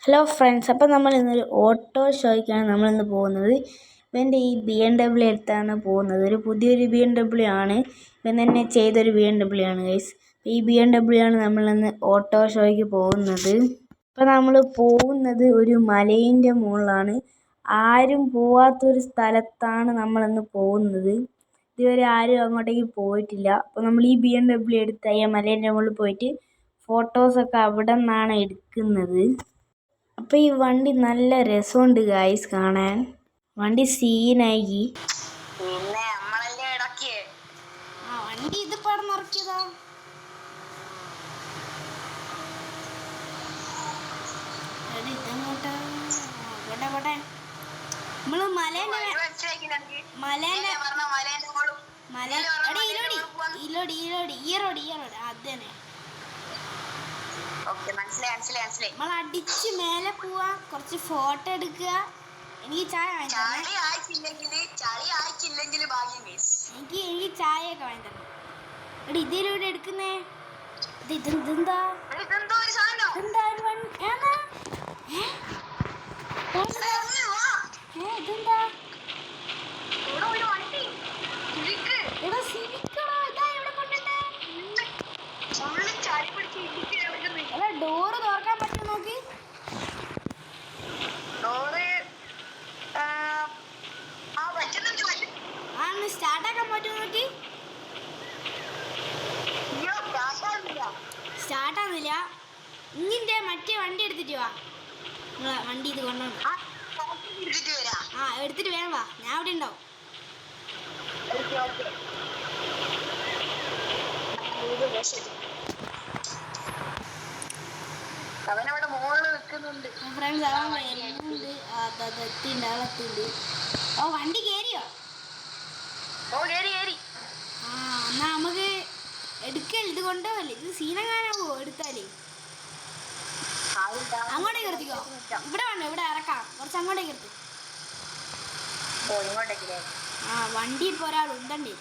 Hello friends, അപ്പോൾ നമ്മൾ ഇന്നൊരു ഓട്ടോ ഷോയ്ക്കാണ് നമ്മളിന്ന് പോകുന്നത്. ഇവൻ്റെ ഈ BMW എടുത്താണ് പോകുന്നത്. ഒരു പുതിയൊരു BMW ആണ്, ഇവൻ തന്നെ ചെയ്തൊരു BMW ആണ് ഗൈസ്. ഈ BMW ആണ് നമ്മളിന്ന് ഓട്ടോ ഷോയ്ക്ക് പോകുന്നത്. അപ്പോൾ നമ്മൾ പോകുന്നത് ഒരു മലേൻ്റെ മുകളിലാണ്. ആരും പോവാത്തൊരു സ്ഥലത്താണ് നമ്മളിന്ന് പോകുന്നത്. ഇതുവരെ ആരും അങ്ങോട്ടേക്ക് പോയിട്ടില്ല. അപ്പോൾ നമ്മൾ ഈ BMW എടുത്ത് ഈ മലേൻ്റെ മുകളിൽ പോയിട്ട് ഫോട്ടോസൊക്കെ അവിടെ നിന്നാണ് എടുക്കുന്നത്. അപ്പോൾ ഈ വണ്ടി നല്ല രസമുണ്ട് ഗായ്സ് കാണാൻ. വണ്ടി സീനായി. പിന്നെ നമ്മളല്ലേ ഇടക്കിയേ വണ്ടി ഇത് പടം ഇറക്കിയതാ. നമ്മള് അടിച്ച് മേലെ പോവാ, കുറച്ച് ഫോട്ടോ എടുക്കുക. എനിക്ക് ചായ എനിക്ക് ചായയൊക്കെ വാങ്ങി തരണം. എടി ഇതിലൂടെ എടുക്കുന്നേ. ഇതെന്താ ഡോറ് തുറക്കാൻ പറ്റും നോക്കി. സ്റ്റാർട്ടാക്കാൻ പറ്റും നോക്കി. സ്റ്റാർട്ടാകുന്നില്ല. ഇങ്ങിന്റെ മറ്റേ വണ്ടി എടുത്തിട്ട് വാ. വണ്ടി ഇത് കൊണ്ടുപോകണം. എടുത്തിട്ട് വേണം വാ, ഞാൻ അവിടെ ഉണ്ടാവും. അവനവിടെ മോളിൽ നിൽക്കുന്നുണ്ട്. ഫ്രണ്ട്സ് അവൻ വരുന്നുണ്ട്. എത്തിണ്ട്. ഓ വണ്ടി കേറിയോ? എന്നാ നമുക്ക് എടുക്കല്ലേ, ഇത് കൊണ്ടുപോകല്ലേ. ഇത് സീനങ്ങാനാവോ എടുത്താലേ? അങ്ങോട്ടേക്ക് എടുത്തിക്കോ. ഇവിടെ വേണ്ട, ഇവിടെ ഇറക്കാം. കുറച്ച് അങ്ങോട്ടേക്ക് എടുത്തു. വണ്ടി ഇപ്പൊ ഒരാൾ ഉണ്ടണ്ടേ.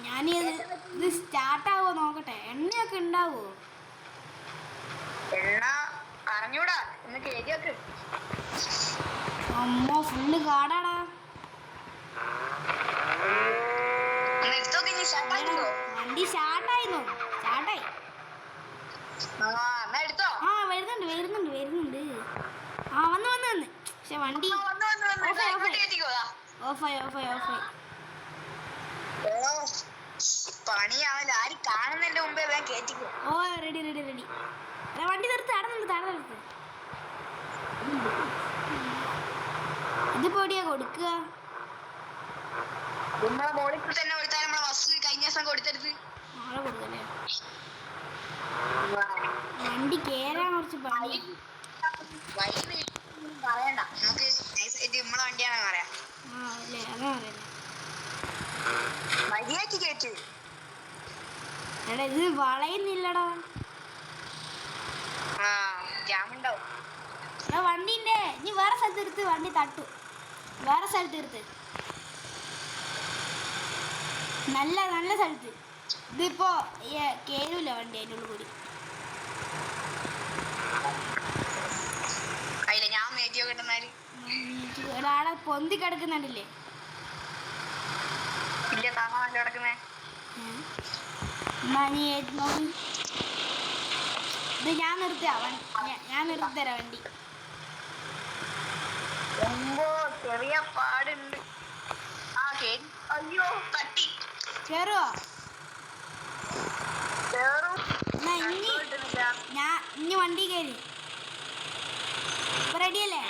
ഞാനിത് ഇത് സ്റ്റാർട്ടാവോ നോക്കട്ടെ. എണ്ണയൊക്കെ ഉണ്ടാവോ? അമ്മോ ഫുള്ള് കാടാടാ. വണ്ടി സ്റ്റാർട്ടായിരുന്നു. സ്റ്റാർട്ടായി. വരുന്നുണ്ട്. വന്ന് പക്ഷെ വണ്ടി ഓഫായി. പണിയാവില്ല. ആരും കാണുന്നതിന്റെ മുമ്പേ വേഗം കേറ്റിക്കോ. റെഡി. വണ്ടി നിർത്ത്. താഴെ നിർത്ത്. ഇതിപ്പോ എവിടെയാ കൊടുക്കുക? നമ്മളെ മോളിൽ തന്നെ കൊടുത്താൽ നമ്മളെ ബസ് കഴിഞ്ഞ ദിവസം കൊടുത്തെടുത്ത് നാളെ കൊടുക്കല്ലേ. വണ്ടി കേറാൻ കുറച്ച് പണി. പറയണ്ട, നമുക്ക് നമ്മളെ വണ്ടിയാണെന്ന് പറയാം. മര്യാദക്ക് കേറ്റ്. എടാ ഇത് വളയുന്നില്ലടാ. ജാമുണ്ടാവും. വണ്ടിന്റെ നീ വേറെ സ്ഥലത്ത് എടുത്ത് വണ്ടി തട്ടു. വേറെ സ്ഥലത്ത് എടുത്ത് നല്ല സ്ഥലത്ത്. ഇതിപ്പോ കേരൂല വണ്ടി അതിൻ്റെ ഉള്ളിൽ കൂടി. ഒരാളെ പൊന്തി കിടക്കുന്നുണ്ടല്ലേ. ഇത് ഞാൻ നിർത്തിത്തരാം വണ്ടി. ചെറിയ പാടുണ്ട്. അയ്യോ തട്ടി. കേറുവോ? ഇനി വണ്ടി കയറി. റെഡിയല്ലേ?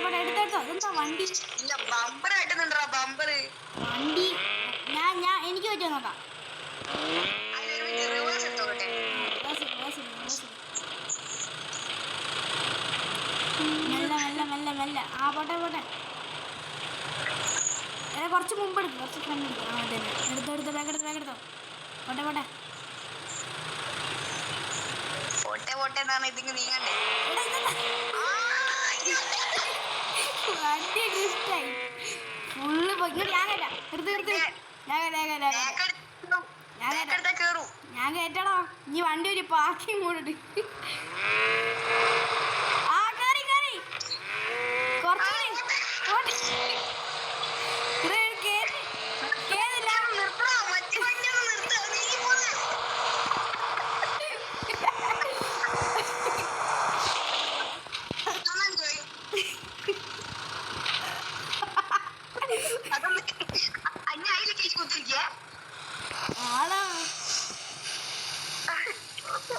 പോട്ടെ എടുത്തോ. ഇതെന്താ വണ്ടി വണ്ടി എനിക്ക് പറ്റുമോ നോക്കാം. മെല്ലെ. പോട്ടെ. കുറച്ച് മുമ്പ് എടുക്കും, കുറച്ച് ഫ്രണ്ട് എടുക്കും. എടുത്തോ. ബാഗെടുത്തോ. പോട്ടെ എന്നാണ് ഇതിങ്ങ് നീങ്ങണ്ടേ. വണ്ടി ഇഷ്ടായി ഫുള്ള്. ഞാൻ എടുത്ത് ഞാൻ കേട്ടടാ. ഇനി വണ്ടി ഒരു പാർക്കിംഗ് കൂടെ. ആ കയറി കയറി കുറച്ചുകൂടി കേറില്ല. നിർത്തണോ മറ്റു വണ്ടി ഒന്ന് നിർത്തോ നീ പോന്നെ പോയി അതൊന്ന് അഞ്ഞ അതിൽ കേസ് കുത്തിരിക്കേ ആളാ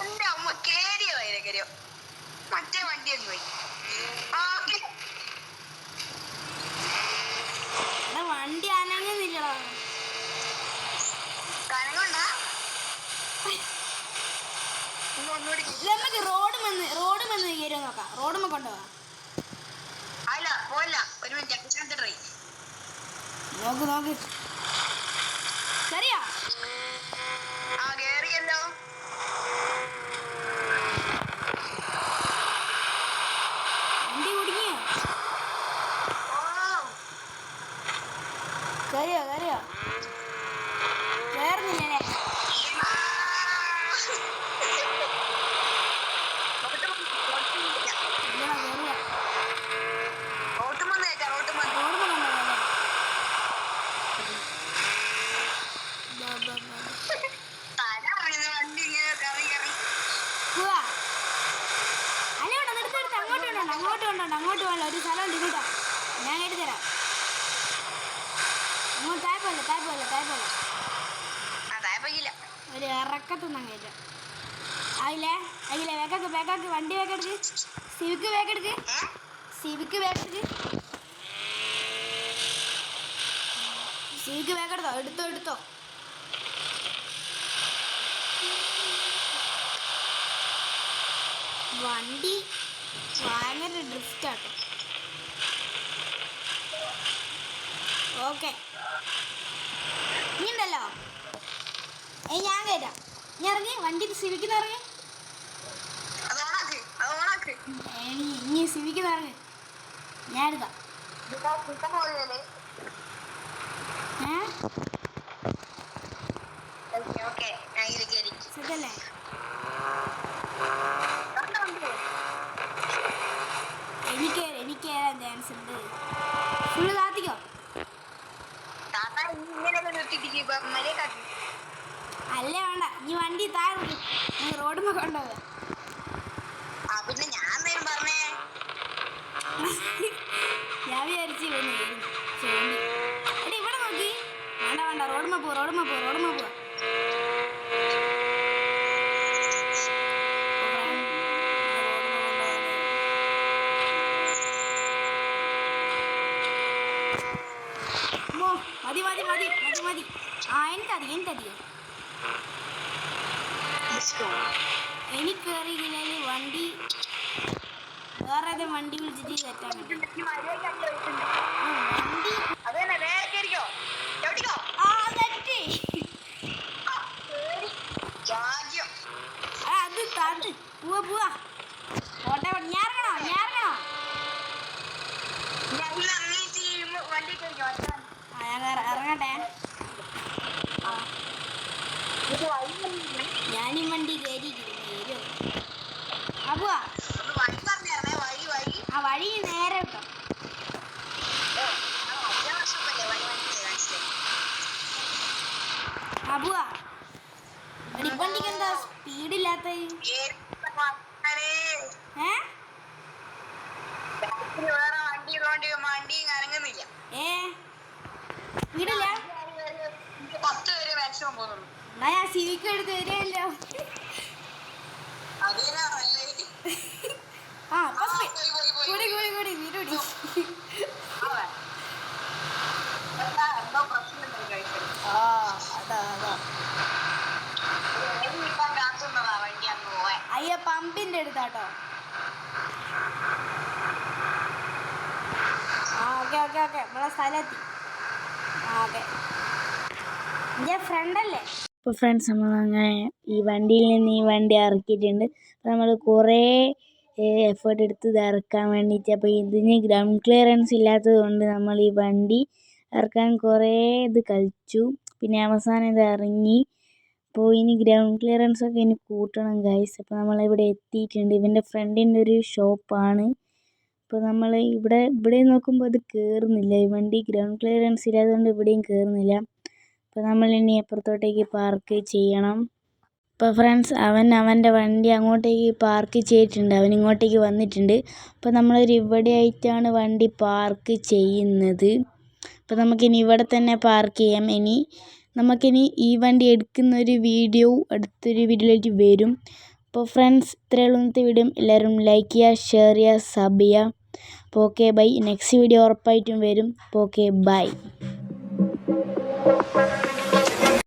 എന്റെ അമ്മ കേറിയോ കയറിയോ മറ്റേ വണ്ടി ഒന്ന് പോയി ഓക്കെ വണ്ടി അനങ്ങുന്നില്ലടാ. കനകൊണ്ടാ ഒന്നുകൂടി നമുക്ക് റോഡ് വന്ന് കയറി നോക്കാം. റോഡ് കൊണ്ടുപോവാ. അല്ല പോയില്ല ഒരു മിനിറ്റ് ട്രൈ നോക്ക് ശരിയാ. ആ കേറിയല്ലോ വണ്ടി കുടുങ്ങിയോ? ഓ കയറിയോ കേറുന്നില്ലേ? അങ്ങോട്ട് വേണ്ട. ഒരു സ്ഥലം ഉണ്ട് കേട്ടോ. ഞാൻ കേട്ടി തരാം. അങ്ങോട്ട് തായ്പല്ല. ഒരു ഇറക്കത്തുനിന്ന് കയറ്റാം. അതിലെ വേക്കാക്ക് വണ്ടി വേക്കെടുക്ക്. സിവിക്ക് വേക്കെടുക്ക്. സിവിക്ക് വേക്കെടുത്തോ. എടുത്തോ. വണ്ടി ഭയങ്കര ഡ്രിഫ്റ്റാട്ടോ. ഓക്കെ നീ ഉണ്ടല്ലോ. ഞാൻ കയറ്റാം. നീ ഇറങ്ങി വണ്ടി സിവിക്കുന്ന ഇറങ്ങി. ഇനി സിവിക്കുന്ന ഇറങ്ങി. ഞാൻ എടുക്കാം. സുഖല്ലേ? എനിക്ക് കയറാൻ ചാൻസ് ഉണ്ട്. ഫുള്ള് താത്തിക്കോ. അല്ലേ വേണ്ട. നീ വണ്ടി താഴെ റോഡുമ്പോ കൊണ്ടുപോകാം. പിന്നെ ഞാൻ പറഞ്ഞേ ഞാൻ വിചാരിച്ചു എടി ഇവിടെ നോക്കി. വേണ്ട റോഡുമ്പോ പോവാ. മതി. ആ എനിക്കറിയോ എനിക്കറിയില്ലെങ്കിൽ വണ്ടി വേറെ ഏതെങ്കിലും വണ്ടി വിളിച്ചിട്ട് തെറ്റാൻ അത് താത്ത് പോവാ. ഓട്ടെ ഞാറങ്ങണോ? ഇറങ്ങട്ടെ. ഞാനീ വണ്ടി കയറിയിരിക്കുന്നു. അപ്പുവാ ആ വഴി നേരെ കേട്ടോ. അപ്പുവാ വണ്ടിക്ക് എന്താ സ്പീഡില്ലാത്ത? സ്പീഡില്ല. 10 വരെ മാക്സിമം പോകുന്നുള്ളൂ. ഞാൻ സിവിക്ക് എടുത്ത് വരികയല്ലോ. അയ്യോ പമ്പിന്റെ അടുത്താട്ടോ. ഓക്കെ നമ്മളെ സ്ഥലത്തി. ഓക്കെ എൻ്റെ ഫ്രണ്ടല്ലേ. ഇപ്പോൾ ഫ്രണ്ട്സ് നമ്മളങ്ങനെ ഈ വണ്ടിയിൽ നിന്ന് ഈ വണ്ടി ഇറക്കിയിട്ടുണ്ട്. അപ്പോൾ നമ്മൾ കുറേ എഫേർട്ട് എടുത്ത് ഇത് ഇറക്കാൻ വേണ്ടിയിട്ട്. അപ്പോൾ ഇതിന് ഗ്രൗണ്ട് ക്ലിയറൻസ് ഇല്ലാത്തത് കൊണ്ട് നമ്മൾ ഈ വണ്ടി ഇറക്കാൻ കുറേ ഇത് കളിച്ചു. പിന്നെ അവസാനം ഇത് ഇറങ്ങി അപ്പോൾ ഇനി ഗ്രൗണ്ട് ക്ലിയറൻസ് ഒക്കെ ഇനി കൂട്ടണം ഗൈസ്. അപ്പോൾ നമ്മളിവിടെ എത്തിയിട്ടുണ്ട്. ഇവൻ്റെ ഫ്രണ്ടിൻ്റെ ഒരു ഷോപ്പാണ്. അപ്പോൾ നമ്മൾ ഇവിടെ നോക്കുമ്പോൾ അത് കയറുന്നില്ല. ഈ വണ്ടി ഗ്രൗണ്ട് ക്ലിയറൻസ് ഇല്ലാത്തതുകൊണ്ട് ഇവിടെയും കയറുന്നില്ല. അപ്പോൾ നമ്മൾ ഇനി അപ്പുറത്തോട്ടേക്ക് പാർക്ക് ചെയ്യണം. അപ്പോൾ ഫ്രണ്ട്സ് അവൻ്റെ വണ്ടി അങ്ങോട്ടേക്ക് പാർക്ക് ചെയ്തിട്ടുണ്ട്. അവൻ ഇങ്ങോട്ടേക്ക് വന്നിട്ടുണ്ട്. അപ്പോൾ നമ്മളൊരു ഇവിടെ ആയിട്ടാണ് വണ്ടി പാർക്ക് ചെയ്യുന്നത്. അപ്പോൾ നമുക്കിനി ഇവിടെ തന്നെ പാർക്ക് ചെയ്യാം. നമുക്കിനി ഈ വണ്ടി എടുക്കുന്ന ഒരു വീഡിയോ അടുത്തൊരു വീഡിയോയിലേക്ക് വരും. അപ്പോൾ ഫ്രണ്ട്സ് ഇത്രയുള്ള ഇന്നത്തെ വീഡിയോ. എല്ലാവരും ലൈക്ക് ചെയ്യുക, ഷെയർ ചെയ്യുക, സബ് ചെയ്യുക. അപ്പോൾ ഓക്കെ ബൈ. നെക്സ്റ്റ് വീഡിയോ ഉറപ്പായിട്ടും വരും. അപ്പോൾ ഓക്കെ ബൈ.